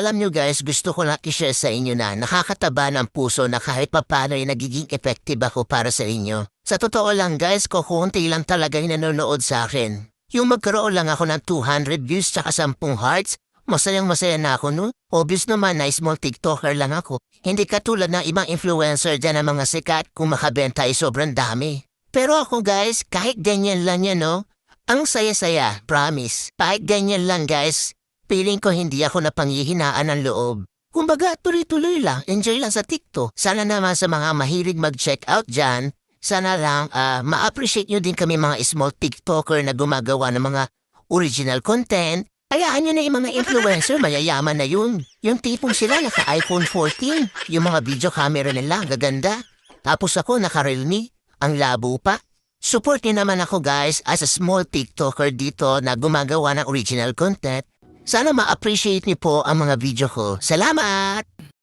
Alam nyo guys, gusto ko lang i-share sa inyo na nakakataba ng puso na kahit papano ay nagiging effective ako para sa inyo. Sa totoo lang guys, kukunti lang talaga yung nanonood sa akin. Yung magkaroon lang ako ng 200 views tsaka 10 hearts, masayang masaya na ako no? Obvious naman na small TikToker lang ako. Hindi katulad ng ibang influencer dyan ng mga sikat kung makabenta ay sobrang dami. Pero ako guys, kahit ganyan lang yan no? Ang saya-saya, promise. Kahit ganyan lang guys. Feeling ko hindi ako napanghihinaan ng loob. Kumbaga, tuloy-tuloy lang, enjoy lang sa TikTok. Sana naman sa mga mahilig mag-check out dyan, sana lang ma-appreciate nyo din kami mga small TikToker na gumagawa ng mga original content. Hayaan nyo na yung mga influencer, mayayaman na yun. Yung tipong sila naka-iPhone 14, yung mga video camera nila, gaganda. Tapos ako naka-Realme, ang labo pa. Support nyo naman ako guys as a small TikToker dito na gumagawa ng original content. Sana ma-appreciate niyo po ang mga video ko. Salamat!